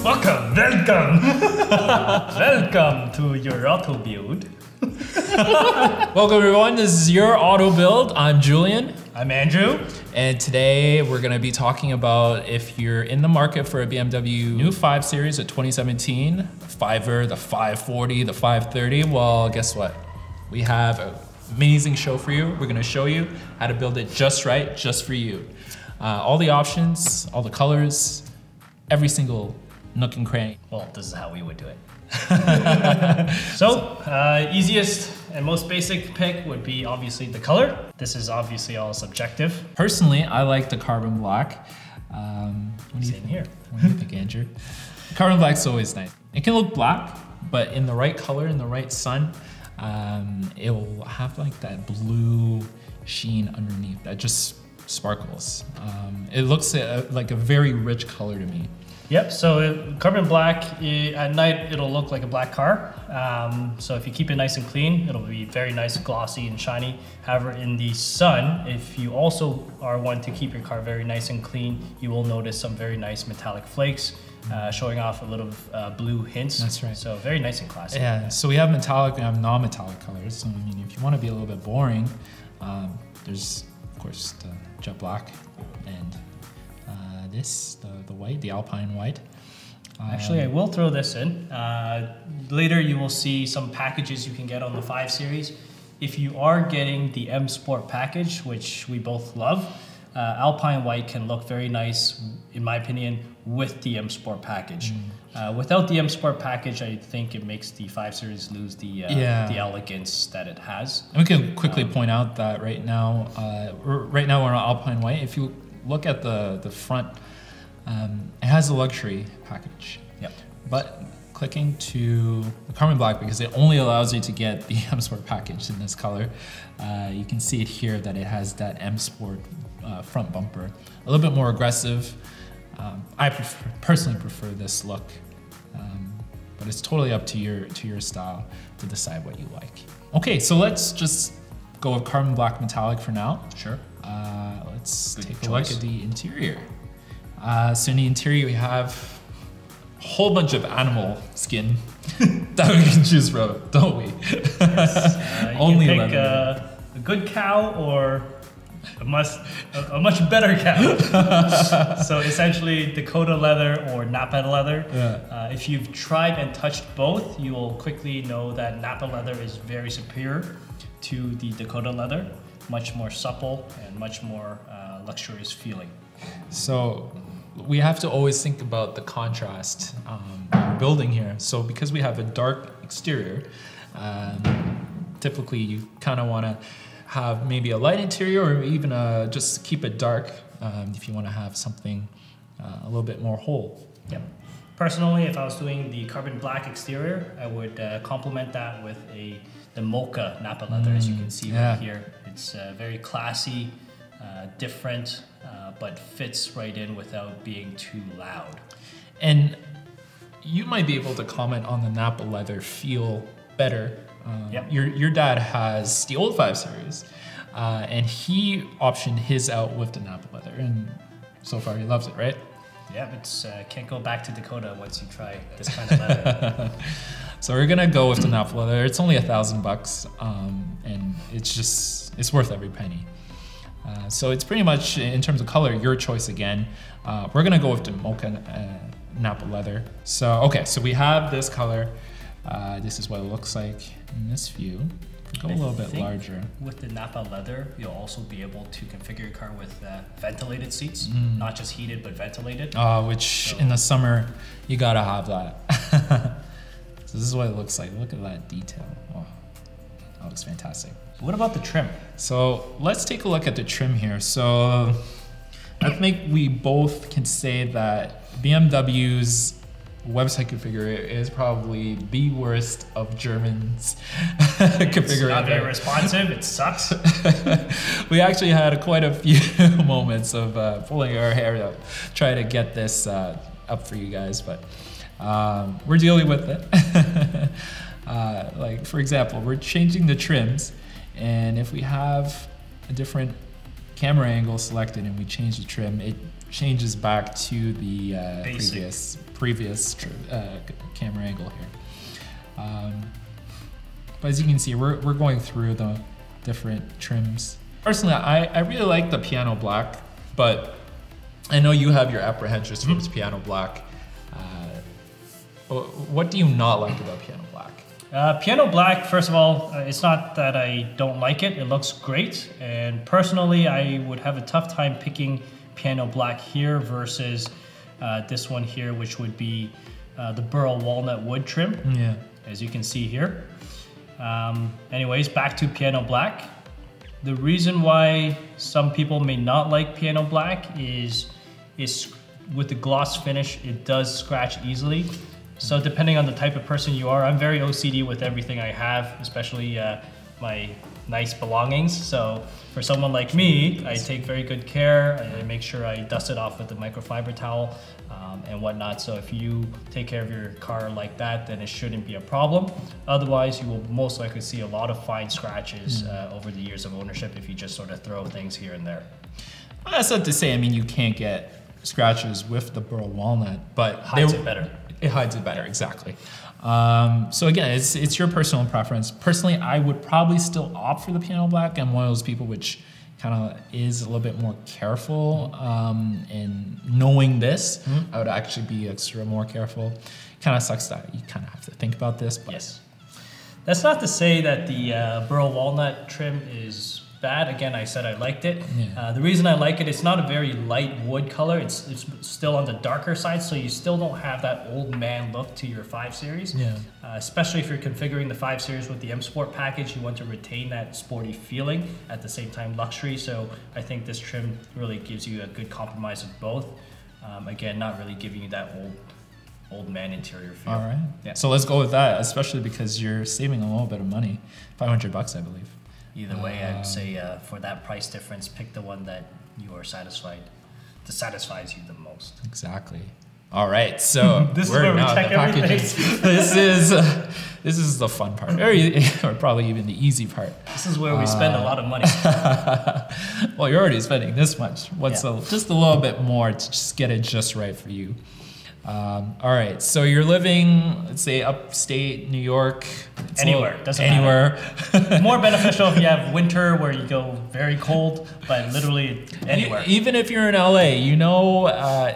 Welcome welcome to your auto build. Welcome everyone, this is your auto build. I'm Julian. I'm Andrew. And today we're gonna be talking about if you're in the market for a BMW new 5 Series of 2017, the 5er, the 540, the 530, well, guess what? We have an amazing show for you. We're gonna show you how to build it just right, just for you. All the options, all the colors, every single nook and cranny. Well, this is how we would do it. Easiest and most basic pick would be obviously the color. This is obviously all subjective. Personally, I like the carbon black. What do you think here? What do you think, Andrew? Carbon black's always nice. It can look black, but in the right color, in the right sun, it will have like that blue sheen underneath that just sparkles. It looks like a very rich color to me. Yep, so carbon black, at night it'll look like a black car. So if you keep it nice and clean, it'll be very nice, glossy and shiny. However, in the sun, if you also are one to keep your car very nice and clean, you will notice some very nice metallic flakes, showing off a little blue hints. That's right. So very nice and classy. Yeah, so we have metallic, we have non-metallic colors. So I mean, if you want to be a little bit boring, there's of course the jet black and the white, the Alpine white. Actually, I will throw this in. Later you will see some packages you can get on the 5 Series. If you are getting the M Sport package, which we both love, Alpine white can look very nice, in my opinion, with the M Sport package. Without the M Sport package, I think it makes the 5 Series lose the elegance that it has. And we can quickly point out that right now we're on Alpine white. If you look at the front, it has a luxury package. Yep. But clicking to the carbon black, because it only allows you to get the M Sport package in this color, you can see it here that it has that M Sport front bumper. A little bit more aggressive. I personally prefer this look, but it's totally up to your style to decide what you like. Okay, so let's just go with carbon black metallic for now. Sure. Let's take a look at the interior. So in the interior we have a whole bunch of animal skin that we can choose from, don't we? Yes. Only you can pick leather. a good cow or a much better cow. So essentially Dakota leather or Napa leather. Yeah. If you've tried and touched both, you will quickly know that Napa leather is very superior to the Dakota leather. Much more supple and much more luxurious feeling. So we have to always think about the contrast we're building here. So because we have a dark exterior, typically you kind of want to have maybe a light interior or even just keep it dark if you want to have something a little bit more whole. Yep. Personally, if I was doing the carbon black exterior, I would complement that with the mocha Napa leather, as you can see right here. It's very classy, different, but fits right in without being too loud. And you might be able to comment on the Napa leather feel better. Yep. Your dad has the old 5 Series, and he optioned his out with the Napa leather, and so far he loves it, right? Yeah, it's can't go back to Dakota once you try this kind of leather. So we're gonna go with the Napa leather. It's only $1,000, and it's worth every penny. So it's pretty much, in terms of color, your choice again. We're gonna go with the mocha Napa leather. So okay, so we have this color. This is what it looks like in this view. Go a little bit larger. With the Napa leather, you'll also be able to configure your car with ventilated seats, not just heated, but ventilated. Which in the summer, you gotta have that. So this is what it looks like. Look at that detail. Oh, that looks fantastic. What about the trim? So let's take a look at the trim here. So I think we both can say that BMW's website configurator is probably the worst of Germans configurator. It's not very responsive, it sucks. We actually had quite a few moments of pulling our hair out, trying to get this up for you guys, but we're dealing with it. Like for example, we're changing the trims, and if we have a different camera angle selected and we change the trim, it changes back to the previous camera angle here. But as you can see, we're going through the different trims. Personally, I really like the piano black, but I know you have your apprehensions towards piano black. What do you not like about piano black? Piano black, first of all, it's not that I don't like it. It looks great. And personally, I would have a tough time picking piano black here versus this one here, which would be the burl walnut wood trim, as you can see here. Anyways, back to piano black. The reason why some people may not like piano black is with the gloss finish, it does scratch easily. So depending on the type of person you are, I'm very OCD with everything I have, especially my nice belongings. So for someone like me, I take very good care. I make sure I dust it off with the microfiber towel and whatnot. So if you take care of your car like that, then it shouldn't be a problem. Otherwise, you will most likely see a lot of fine scratches over the years of ownership if you just sort of throw things here and there. That's not to say, I mean, you can't get scratches with the burl walnut, but hides it better. It hides it better, exactly. So again, it's your personal preference. Personally, I would probably still opt for the piano black. I'm one of those people which kind of is a little bit more careful. And knowing this, I would actually be extra more careful. Kind of sucks that you kind of have to think about this. But yes. That's not to say that the burl walnut trim is bad. Again, I said I liked it. The reason I like it, it's not a very light wood color. It's still on the darker side, so you still don't have that old man look to your 5 Series. Especially if you're configuring the 5 Series with the M Sport package, you want to retain that sporty feeling at the same time luxury. So I think this trim really gives you a good compromise of both. Again, not really giving you that old man interior feel. All right. Yeah. So let's go with that, especially because you're saving a little bit of money, $500, I believe. Either way, I'd say for that price difference, pick the one that you are satisfied, that satisfies you the most. Exactly. All right, so this is where we check everything. This is the fun part, or probably even the easy part. This is where we spend a lot of money. Well, you're already spending this much. Just a little bit more to just get it just right for you. All right, so you're living, let's say, upstate New York. Anywhere, doesn't matter. Anywhere. More beneficial if you have winter where you go very cold, but literally anywhere. Even if you're in LA, you know,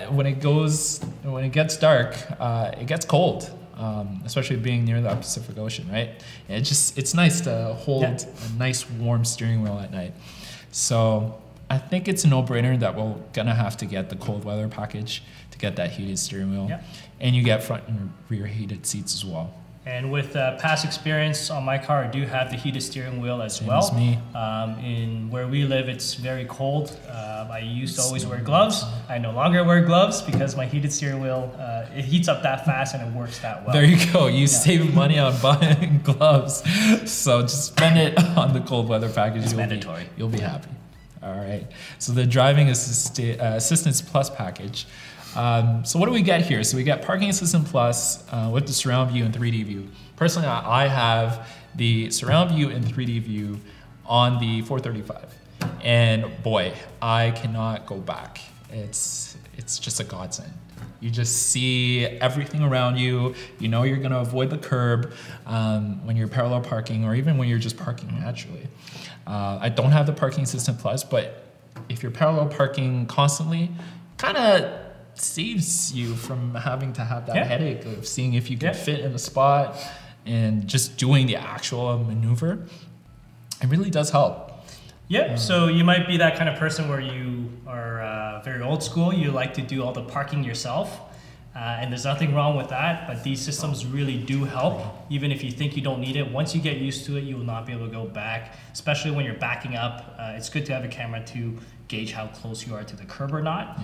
when it gets dark, it gets cold, especially being near the Pacific Ocean, right? And it's nice to hold a nice warm steering wheel at night. So I think it's a no-brainer that we're gonna have to get the cold weather package to get that heated steering wheel, and you get front and rear heated seats as well. And with past experience on my car, I do have the heated steering wheel as well. Same as me. In where we live, it's very cold. I used to always wear gloves. I no longer wear gloves because my heated steering wheel, it heats up that fast and it works that well. There you go. You save money on buying gloves. So just spend it on the cold weather package. It's mandatory. You'll be happy. All right. So the driving assistance plus package. So what do we get here? So we get parking assistant plus with the surround view and 3D view. Personally, I have the surround view and 3D view on the 435, and boy, I cannot go back. It's just a godsend. You just see everything around you. You know you're gonna avoid the curb when you're parallel parking, or even when you're just parking naturally. I don't have the parking assistant plus, but if you're parallel parking constantly, kind of saves you from having to have that headache of seeing if you can fit in a spot and just doing the actual maneuver. It really does help. So you might be that kind of person where you are very old school. You like to do all the parking yourself. And there's nothing wrong with that, but these systems really do help. Even if you think you don't need it, once you get used to it, you will not be able to go back, especially when you're backing up. It's good to have a camera to gauge how close you are to the curb or not.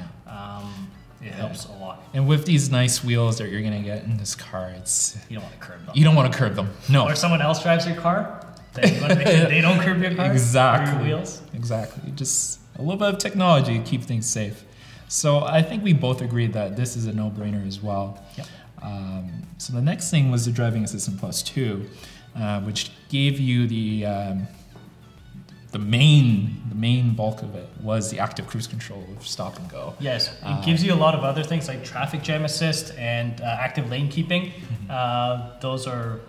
It helps a lot. And with these nice wheels that you're gonna get in this car, you don't want to curb them. You don't want to curb them. No. Or someone else drives your car, then you want to make sure they don't curb your car. Exactly. Or your wheels. Exactly. Just a little bit of technology to keep things safe. So I think we both agreed that this is a no-brainer as well. So the next thing was the driving assistant plus 2, which gave you the the main bulk of it was the active cruise control of stop and go. Yes, it gives you a lot of other things like traffic jam assist and active lane keeping. Those are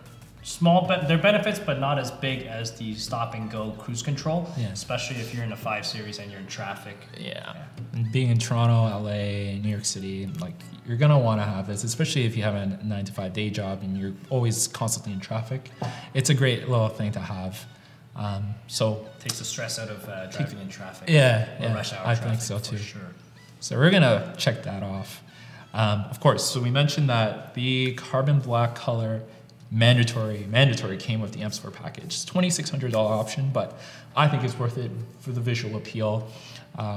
small, but they're benefits, but not as big as the stop and go cruise control. Yeah. Especially if you're in a 5 Series and you're in traffic. Yeah. And being in Toronto, LA, New York City, like you're gonna want to have this, especially if you have a 9 to 5 day job and you're always constantly in traffic. It's a great little thing to have. So takes the stress out of driving in traffic. Yeah, rush hour I traffic, think so too. For sure. So we're gonna check that off. Of course, so we mentioned that the carbon black color mandatory came with the M Sport package. It's $2,600 option, but I think it's worth it for the visual appeal.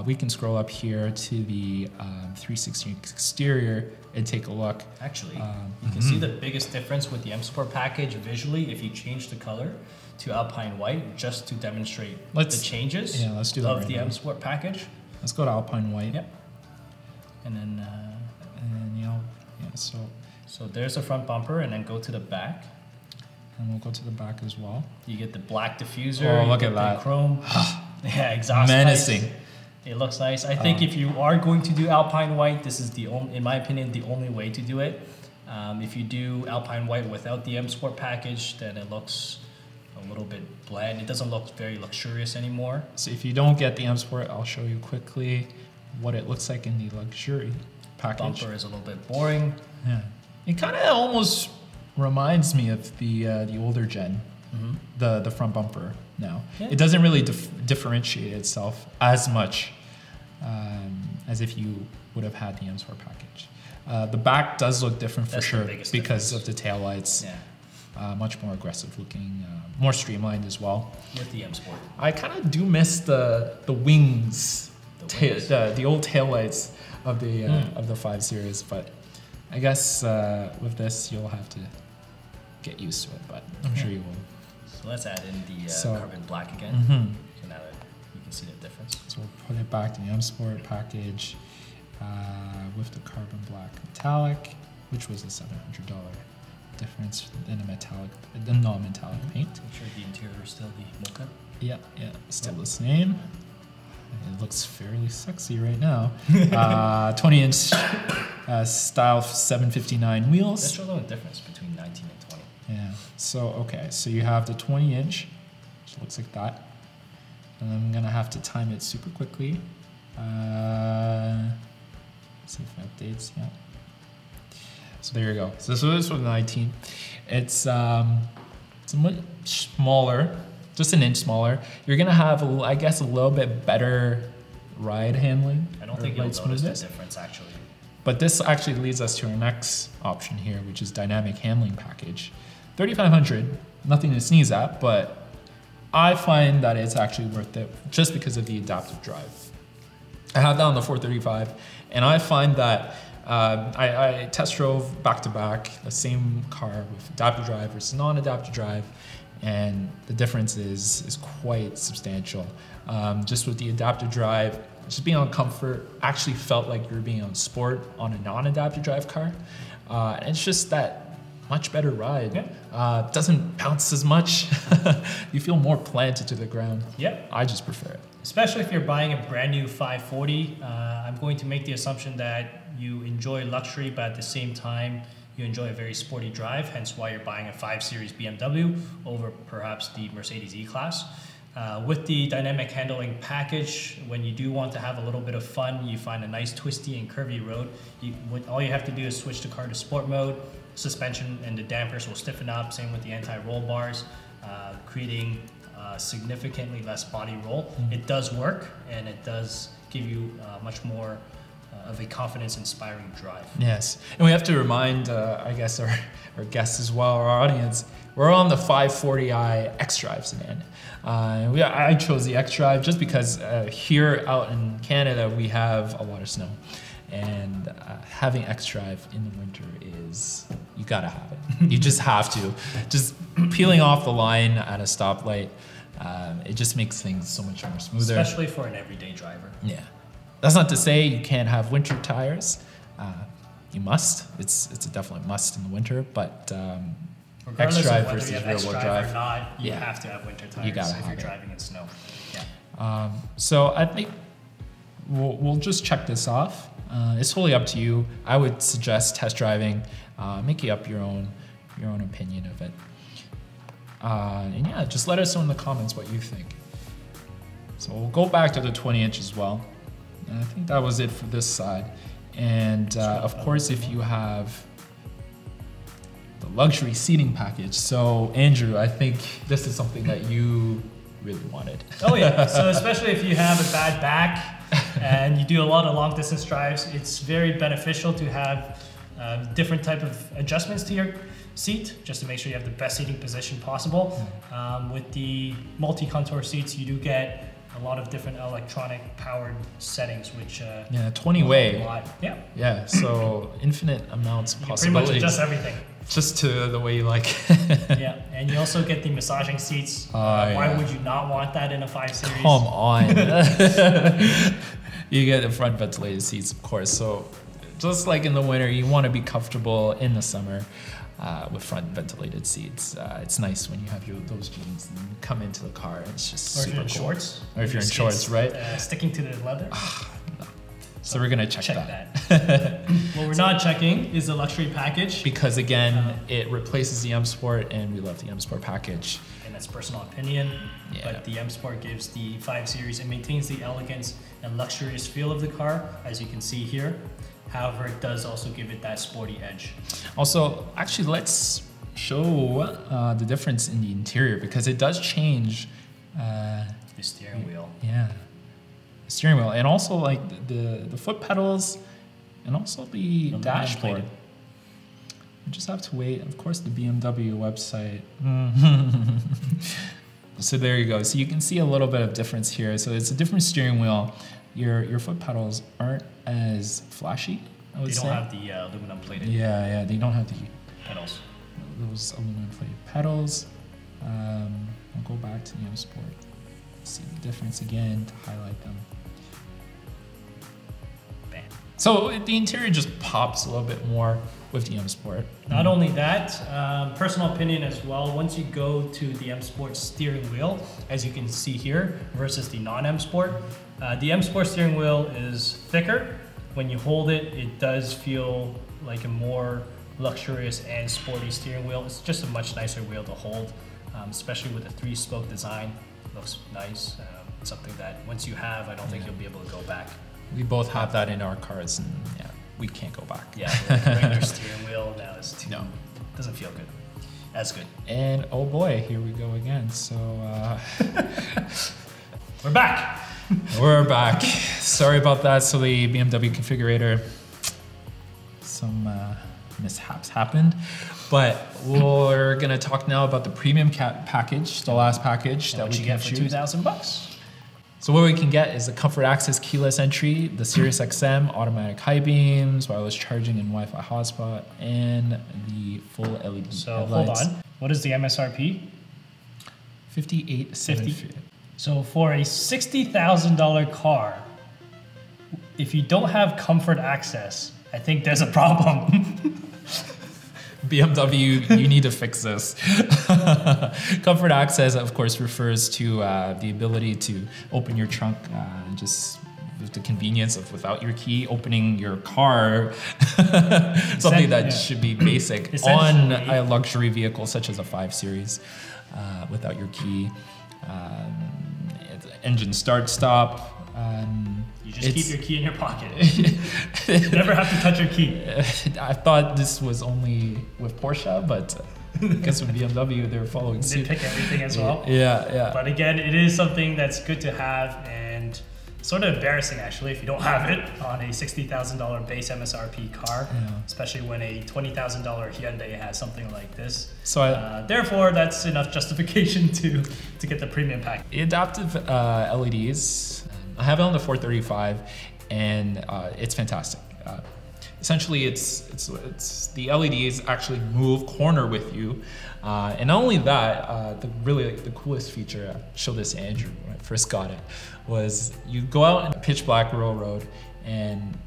We can scroll up here to the 360 exterior and take a look. Actually, you can see the biggest difference with the M Sport package visually if you change the color to Alpine White, just to demonstrate the changes let's do that of the M Sport package. Let's go to Alpine White. Yep. And then, so there's the front bumper, and then go to the back. And we'll go to the back as well. You get the black diffuser. Oh, look at that. Chrome. Yeah, exhaust menacing. pipes. It looks nice. I think if you are going to do Alpine White, this is in my opinion, the only way to do it. If you do Alpine White without the M Sport package, then it looks a little bit bland. It doesn't look very luxurious anymore. So if you don't get the M Sport, I'll show you quickly what it looks like in the luxury package. Bumper is a little bit boring. Yeah, it kind of almost reminds me of the older gen, the front bumper. Now it doesn't really differentiate itself as much as if you would have had the M Sport package. The back does look different for sure because of the taillights. Yeah. Much more aggressive looking, more streamlined as well. With the M Sport. I kind of do miss the wings, the old taillights of the 5 Series, but I guess with this you'll have to get used to it, but I'm sure you will. So let's add in the carbon black again. So now that you can see the difference. So we'll put it back to the M Sport package with the carbon black metallic, which was a $700 difference in the non-metallic paint. I'm sure the interior is still the mocha. Yeah, still the same. It looks fairly sexy right now. 20-inch style 759 wheels. Let's show them the difference between 19 and 20. Yeah. So so you have the 20-inch, which looks like that, and I'm gonna have to time it super quickly. See if it updates. Yeah. So there you go. So this was the 19. It's much smaller, just an inch smaller. You're gonna have, I guess, a little bit better ride handling. I don't think you'll notice the difference actually. But this actually leads us to our next option here, which is dynamic handling package. $3,500, nothing to sneeze at, but I find that it's actually worth it just because of the adaptive drive. I have that on the 435, and I find that I test drove back to back the same car with adaptive drive versus non-adaptive drive, and the difference is quite substantial. Just with the adaptive drive, just being on comfort, actually felt like you were being on sport on a non-adaptive drive car. And it's just that much better ride. Doesn't bounce as much. You feel more planted to the ground. Yep. I just prefer it. Especially if you're buying a brand new 540, I'm going to make the assumption that you enjoy luxury, but at the same time, you enjoy a very sporty drive, hence why you're buying a 5 Series BMW over perhaps the Mercedes E-Class. With the dynamic handling package, when you do want to have a little bit of fun, you find a nice twisty and curvy road, all you have to do is switch the car to sport mode. Suspension and the dampers will stiffen up, same with the anti-roll bars, creating significantly less body roll. It does work, and it does give you much more of a confidence-inspiring drive. Yes, and we have to remind, I guess, our guests as well, our audience, we're on the 540i X-Drive sedan. I chose the X-Drive just because here out in Canada, we have a lot of snow. And having X-Drive in the winter is, you gotta have it. You just have to. Just peeling off the line at a stoplight, it just makes things so much more smoother. Especially for an everyday driver. Yeah. That's not to say you can't have winter tires. You must. It's a definite must in the winter, but regardless X-Drive of whether versus you have rear-wheel X-Drive drive or not, you have to have winter tires gotta if have you're it. driving in snow. Yeah. So I think we'll just check this off. It's totally up to you. I would suggest test driving, make up your own opinion of it. And yeah, just let us know in the comments what you think. So we'll go back to the 20-inch as well. And I think that was it for this side. And of course, if you have the luxury seating package. So Andrew, I think this is something that you really wanted. Oh yeah, so especially if you have a bad back and you do a lot of long distance drives, it's very beneficial to have different type of adjustments to your seat, just to make sure you have the best seating position possible. With the multi-contour seats, you do get a lot of different electronic powered settings, which yeah, 20-way. Yeah, so infinite amounts of possibilities. Pretty much adjust everything. Just to the way you like. Yeah, and you also get the massaging seats. Why would you not want that in a 5 Series? Come on. You get the front ventilated seats, of course. So just like in the winter, you want to be comfortable in the summer. With front ventilated seats. It's nice when you have those jeans and you come into the car and it's just super cool. Shorts. Or if you're in shorts, right? Sticking to the leather. No. So we're gonna check that. What we're not checking is the luxury package. Because again, it replaces the M Sport and we love the M Sport package. And that's personal opinion, but the M Sport gives the 5 Series and maintains the elegance and luxurious feel of the car, as you can see here. However, it does also give it that sporty edge. Also, actually, let's show the difference in the interior because it does change. The steering wheel. Yeah, the steering wheel, and also like the foot pedals, and also the dashboard. You just have to wait. Of course, the BMW website. So there you go. So you can see a little bit of difference here. So it's a different steering wheel. Your foot pedals aren't as flashy, I would say. They don't have the aluminum plated. Yeah, they don't have the pedals. Those aluminum plated pedals. I'll go back to the M Sport. See the difference again to highlight them. Bam. So the interior just pops a little bit more with the M Sport. Not only that, personal opinion as well, once you go to the M Sport steering wheel, as you can see here, versus the non-M Sport, the M Sport steering wheel is thicker. When you hold it, it does feel like a more luxurious and sporty steering wheel. It's just a much nicer wheel to hold, especially with the 3-spoke design. It looks nice. Something that once you have, I don't think you'll be able to go back. We both have that in our cars, and yeah, we can't go back. Yeah, like regular steering wheel now is too. No, doesn't feel good. As good. And oh boy, here we go again. So we're back. We're back. Sorry about that. So the BMW configurator, some mishaps happened, but we're gonna talk now about the premium package, the last package that we can get for $2,000. So what we can get is the Comfort Access keyless entry, the Sirius XM automatic high beams, wireless charging and Wi-Fi hotspot, and the full LED So headlights. hold on, what is the MSRP? $58,750. So for a $60,000 car, if you don't have Comfort Access, I think there's a problem. BMW, you need to fix this. Comfort Access, of course, refers to the ability to open your trunk just with the convenience of without your key, opening your car. Something that should be basic on a luxury vehicle such as a 5 Series without your key. Engine start, stop. You just keep your key in your pocket. You never have to touch your key. I thought this was only with Porsche, but I guess with BMW, they're following suit. They pick everything as well. Yeah. But again, it is something that's good to have and sort of embarrassing actually if you don't have it on a $60,000 base MSRP car, especially when a $20,000 Hyundai has something like this. So therefore, that's enough justification to get the premium pack. Adaptive LEDs. I have it on the 435, and it's fantastic. Essentially, it's the LEDs actually move corner with you, and not only that, the coolest feature, I showed this to Andrew when I first got it, was you go out in a pitch black rural road, and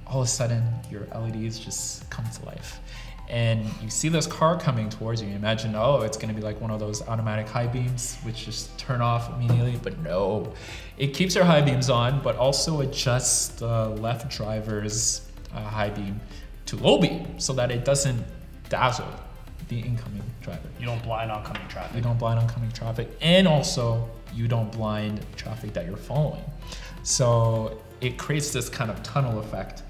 all of a sudden your LEDs just come to life. and you see this car coming towards you, you imagine, oh, it's gonna be like one of those automatic high beams, which just turn off immediately, but no. It keeps your high beams on, but also adjusts the left driver's high beam to low beam so that it doesn't dazzle the incoming driver. You don't blind oncoming traffic. You don't blind oncoming traffic, and also you don't blind traffic that you're following. So it creates this kind of tunnel effect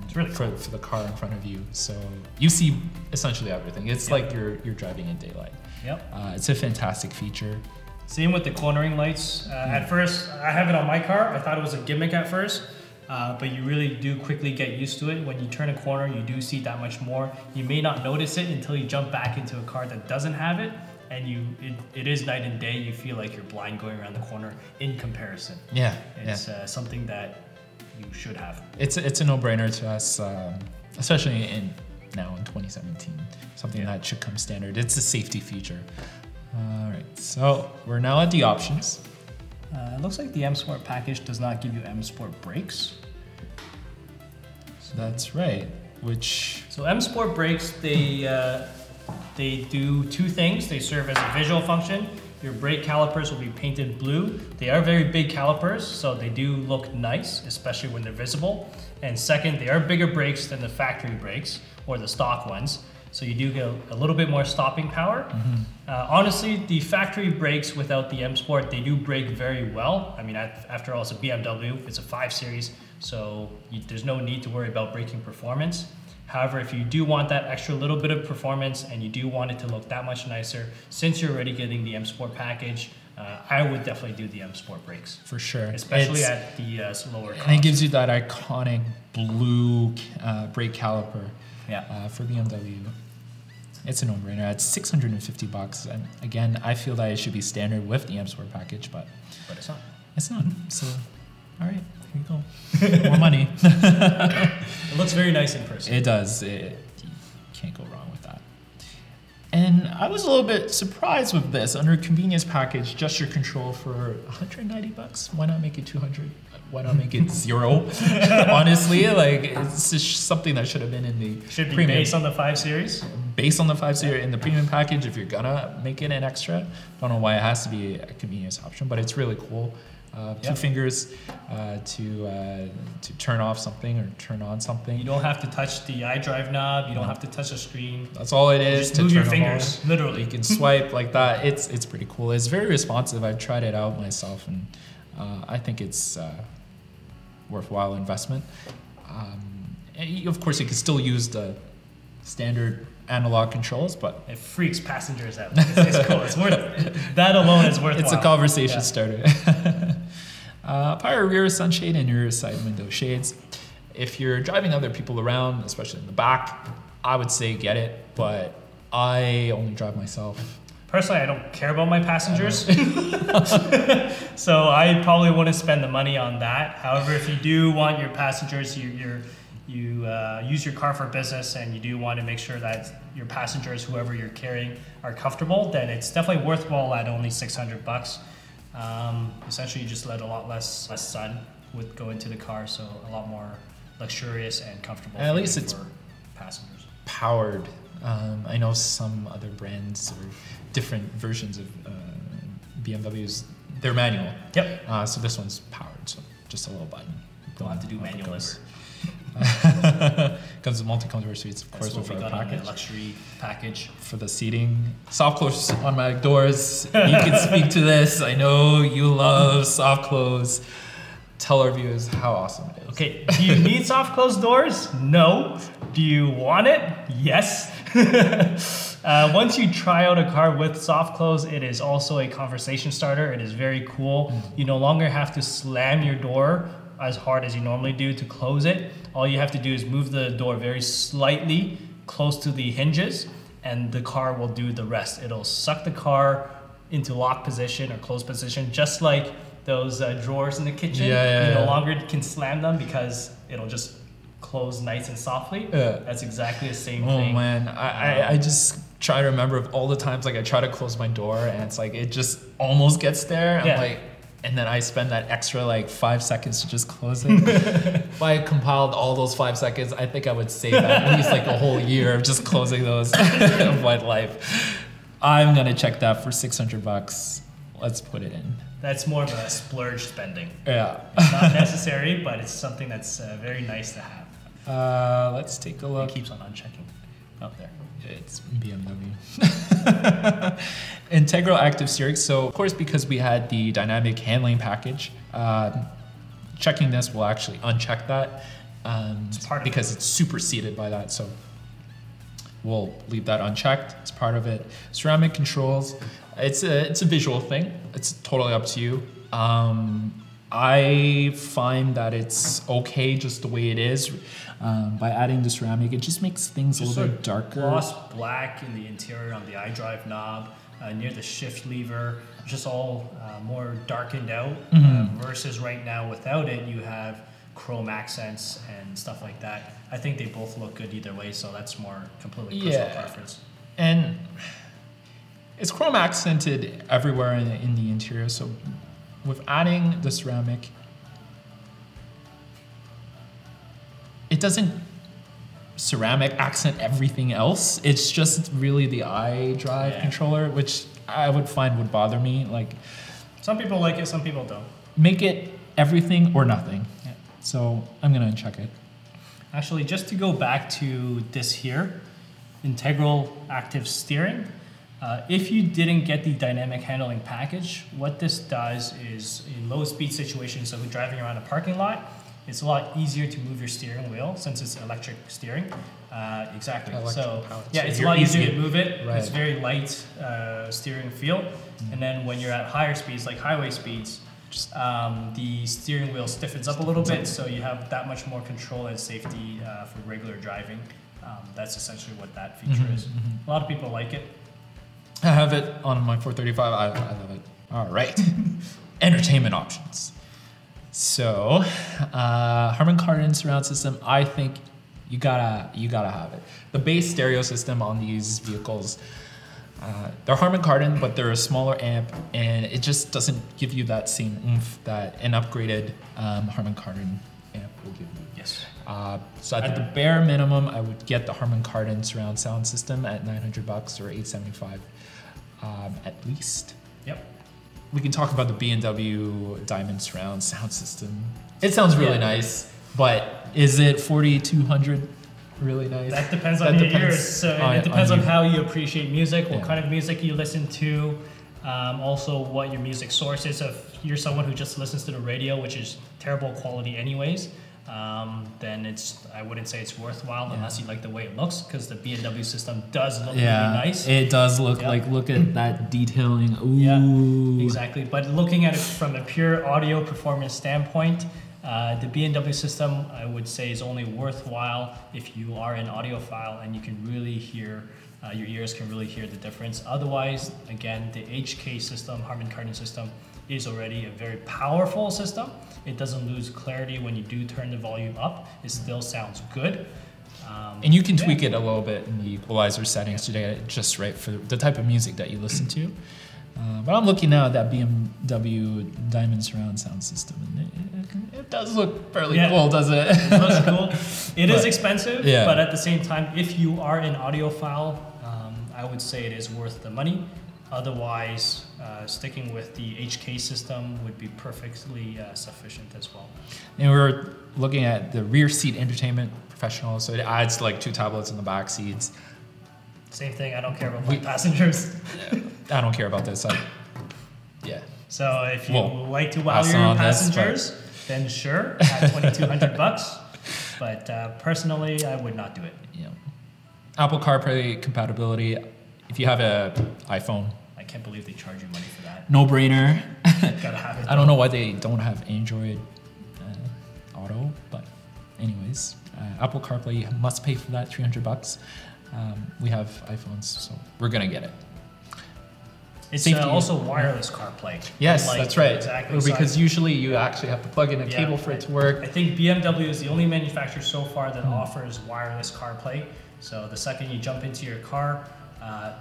it's really for the car in front of you. So you see essentially everything. It's like you're driving in daylight. Yep. It's a fantastic feature. Same with the cornering lights. At first, I have it on my car. I thought it was a gimmick at first, but you really do quickly get used to it. When you turn a corner, you do see that much more. You may not notice it until you jump back into a car that doesn't have it, and it is night and day. You feel like you're blind going around the corner in comparison. Yeah. It's something that you should have. It's a no-brainer to us, especially now in 2017. Something that should come standard. It's a safety feature. All right, so we're now at the options. It looks like the M Sport package does not give you M Sport brakes. That's right. So M Sport brakes, they do two things. They serve as a visual function. Your brake calipers will be painted blue. They are very big calipers, so they do look nice, especially when they're visible. And second, they are bigger brakes than the factory brakes or the stock ones. So you do get a little bit more stopping power. Honestly, the factory brakes without the M Sport, they do brake very well. I mean, after all, it's a BMW, it's a 5 Series, so there's no need to worry about braking performance. However, if you do want that extra little bit of performance and you do want it to look that much nicer, since you're already getting the M Sport package, I would definitely do the M Sport brakes. For sure. Especially at the lower cost. And it gives you that iconic blue brake caliper for BMW. It's a no-brainer. It's $650, and again, I feel that it should be standard with the M Sport package, but it's not. It's not. So, all right, here you go. More money. It looks very nice in person. It does. You can't go wrong with that. And I was a little bit surprised with this. Under convenience package, gesture control for $190. Why not make it $200? Why not make it $0? Honestly, like it's just something that should have been in the premium. Based on the 5 Series. Based on the 5 Series in the premium package, if you're gonna make it an extra, don't know why it has to be a convenience option, but it's really cool. 2 fingers to turn off something or turn on something. You don't have to touch the iDrive knob. You don't have to touch the screen. That's all it is. Just move your fingers, literally. You can swipe like that. It's pretty cool. It's very responsive. I've tried it out myself, and I think it's worthwhile investment. Of course, you can still use the standard analog controls, but it freaks passengers out. It's cool. It's worth that alone is worthwhile. It's a conversation starter. Power rear sunshade and rear side window shades. If you're driving other people around, especially in the back, I would say get it, but I only drive myself. Personally, I don't care about my passengers, so I probably wouldn't spend the money on that. However, if you do want your passengers, you use your car for business and you do want to make sure that your passengers, whoever you're carrying, are comfortable, then it's definitely worthwhile at only $600. Essentially, you just let a lot less sun go into the car, so a lot more luxurious and comfortable. And at least it's for passengers. Powered. I know some other brands or different versions of BMWs, they're manual. Yep. So this one's powered, so just a little button. Don't have to do manual labor. Comes with multi-comfort seats, of course, with our package. Luxury package for the seating. Soft close automatic doors. You can speak to this. I know you love soft close. Tell our viewers how awesome it is. Okay, do you need soft close doors? No. Do you want it? Yes. Once you try out a car with soft close, it is also a conversation starter. It is very cool. You no longer have to slam your door as hard as you normally do to close it. All you have to do is move the door very slightly close to the hinges, and the car will do the rest. It'll suck the car into lock position or closed position, just like those drawers in the kitchen. You no longer can slam them because it'll just close nice and softly. That's exactly the same thing. Oh man, I just try to remember all the times like I try to close my door and it's like it just almost gets there. I'm like, and then I spend that extra like 5 seconds to just close it. If I compiled all those 5 seconds, I think I would save at least like a whole year of just closing those of my life. I'm gonna check that for $600. Let's put it in. That's more of a splurge spending. Yeah. It's not necessary, but it's something that's very nice to have. Let's take a look. It keeps on unchecking. Up there. It's BMW. Integral active steering. So of course, because we had the dynamic handling package, checking this will actually uncheck that because it's superseded by that. So we'll leave that unchecked. It's part of it. Ceramic controls. It's a visual thing. It's totally up to you. I find that it's okay just the way it is. By adding the ceramic, it just makes things a little bit darker. Gloss black in the interior on the iDrive knob, near the shift lever, just all more darkened out. Versus right now without it, you have chrome accents and stuff like that. I think they both look good either way, so that's more completely personal preference. And it's chrome accented everywhere in the interior, so with adding the ceramic, it doesn't ceramic accent everything else. It's just really the iDrive controller, which I would find would bother me. Like, some people like it, some people don't. Make it everything or nothing. Yeah. So I'm gonna uncheck it. Actually, just to go back to this here, integral active steering. If you didn't get the dynamic handling package, what this does is in low speed situations, so when driving around a parking lot, it's a lot easier to move your steering wheel since it's electric steering. Exactly. So yeah, it's a lot easier to move it. Right. It's very light steering feel. And then when you're at higher speeds, like highway speeds, the steering wheel stiffens up a little bit, so you have that much more control and safety for regular driving. That's essentially what that feature is. A lot of people like it. I have it on my 435. I love it. All right. Entertainment options. So, Harman Kardon surround system. I think you gotta have it. The base stereo system on these vehicles, they're Harman Kardon, but they're a smaller amp, and it just doesn't give you that same oomph that an upgraded Harman Kardon amp will give you. Yes. So at the bare minimum, I would get the Harman Kardon surround sound system at $900 or $875 at least. Yep. We can talk about the BMW Diamond surround sound system. It sounds really nice, but is it $4,200 really nice? That depends on your ears. So it depends on how you appreciate music, what kind of music you listen to, also what your music source is. If you're someone who just listens to the radio, which is terrible quality anyways, then I wouldn't say it's worthwhile unless you like the way it looks, because the BMW system does look really nice. It does look like, look at that detailing. Ooh. Yeah, exactly. But looking at it from a pure audio performance standpoint, the BMW system, I would say, is only worthwhile if you are an audiophile and you can really hear, your ears can really hear the difference. Otherwise, again, the HK system, Harman Kardon system, is already a very powerful system. It doesn't lose clarity when you do turn the volume up. It still sounds good. And you can tweak it a little bit in the equalizer settings to get it just right for the type of music that you listen to. But I'm looking now at that BMW Diamond surround sound system, and it does look fairly cool, doesn't it? It looks cool. It is expensive, but at the same time, if you are an audiophile, I would say it is worth the money. Otherwise, sticking with the HK system would be perfectly sufficient as well. And we're looking at the rear seat entertainment professional, so it adds like 2 tablets in the back seats. Same thing. I don't care about my passengers. I don't care about this. So if you like to wow your passengers, then sure, at $2,200. But personally, I would not do it. Yeah. Apple CarPlay compatibility. If you have an iPhone, I can't believe they charge you money for that. No brainer. Gotta have it. I don't know why they don't have Android Auto, but anyways, Apple CarPlay, you must pay for that, $300. We have iPhones, so we're gonna get it. It's also wireless CarPlay. Yes, that's right. Exactly. Because usually you actually have to plug in a cable for it to work. I think BMW is the only manufacturer so far that offers wireless CarPlay. So the second you jump into your car,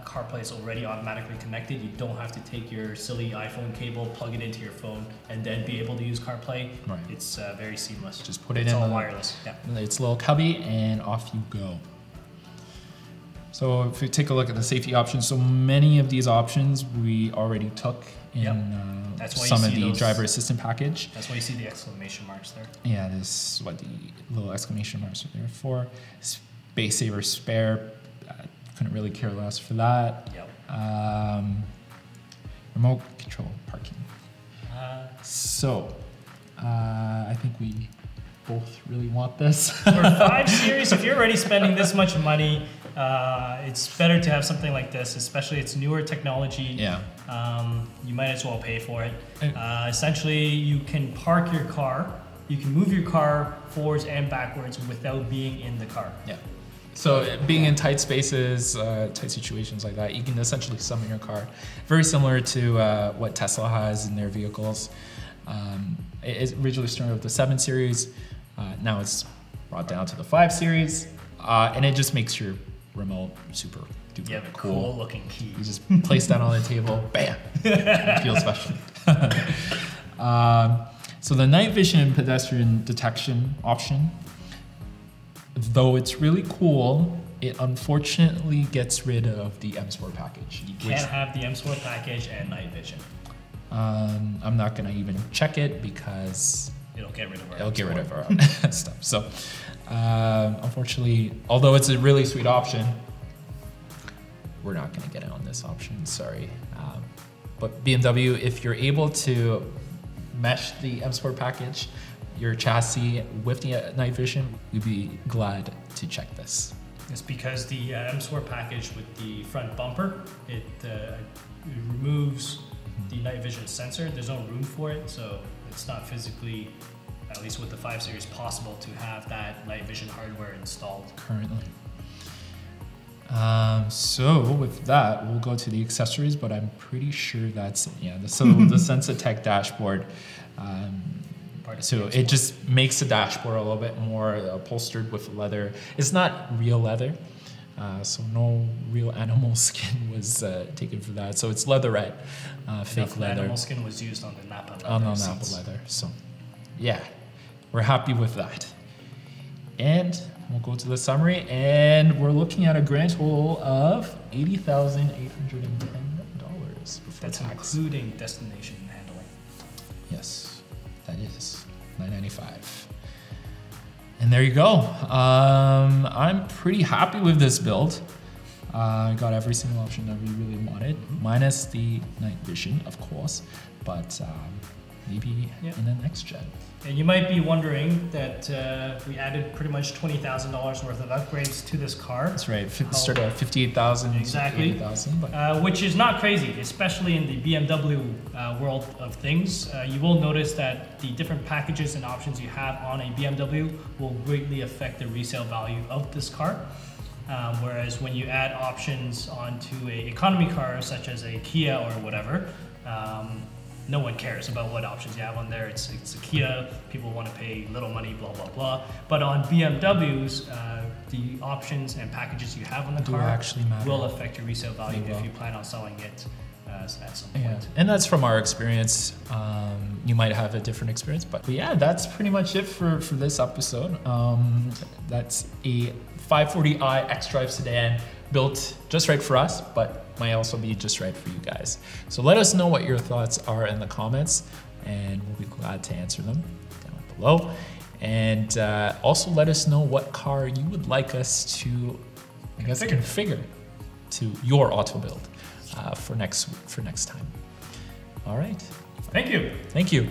CarPlay is already automatically connected. You don't have to take your silly iPhone cable, plug it into your phone, and then be able to use CarPlay. Right. It's very seamless. Just put it it's in all the, wireless. Yeah. It's a little cubby and off you go. So if you take a look at the safety options, so many of these options we already took in some of the driver assistant package. That's why you see the exclamation marks there. Yeah, this is what the little exclamation marks are there for. Space saver spare, couldn't really care less for that. Yep. Remote control parking. I think we both really want this. For 5 Series, if you're already spending this much money, it's better to have something like this, especially it's newer technology. Yeah. You might as well pay for it. Essentially, you can park your car, you can move your car forwards and backwards without being in the car. Yeah. So being in tight spaces, tight situations like that, you can essentially summon your car. Very similar to what Tesla has in their vehicles. It originally started with the 7 Series. Now it's brought down to the 5 Series. And it just makes your remote super duper cool looking key. You just place that on the table, bam, it feels special. So the night vision and pedestrian detection option, though it's really cool, it unfortunately gets rid of the M Sport package. You can't have the M Sport package and night vision. I'm not gonna even check it because it'll get rid of our stuff. So unfortunately, although it's a really sweet option, we're not gonna get it on this option, sorry. But BMW, if you're able to mesh the M Sport package, your chassis with the night vision, we'd be glad to check this. It's because the M Sport package with the front bumper, it removes the night vision sensor. There's no room for it, so it's not physically, at least with the 5 Series, possible to have that night vision hardware installed currently. So with that, we'll go to the accessories, but I'm pretty sure that's it. Yeah. So the Sensatech dashboard. So it just makes the dashboard a little bit more upholstered with leather. It's not real leather, so no real animal skin was taken for that. So it's leatherette, fake leather. Animal skin was used on the Napa leather. On the Napa leather. So yeah, we're happy with that. And we'll go to the summary, and we're looking at a grand total of $80,810 before That's tax. Including destination handling. Yes, that is $995. And there you go. I'm pretty happy with this build. I got every single option that we really wanted, minus the night vision, of course, but maybe in the next gen. And you might be wondering that we added pretty much $20,000 worth of upgrades to this car. That's right. Start at 58,000, exactly, 80,000, which is not crazy, especially in the BMW world of things. You will notice that the different packages and options you have on a BMW will greatly affect the resale value of this car. Whereas when you add options onto an economy car, such as a Kia or whatever, no one cares about what options you have on there. It's a Kia, people want to pay little money, blah, blah, blah. But on BMWs, the options and packages you have on the car actually matter. Will affect your resale value if you plan on selling it at some point. Yeah. And that's from our experience. You might have a different experience, but yeah, that's pretty much it for this episode. That's a 540i xDrive sedan built just right for us, but might also be just right for you guys. So let us know what your thoughts are in the comments, and we'll be glad to answer them down below. And also let us know what car you would like us to, I guess, configure to your auto build for next time. All right. Thank you. Thank you.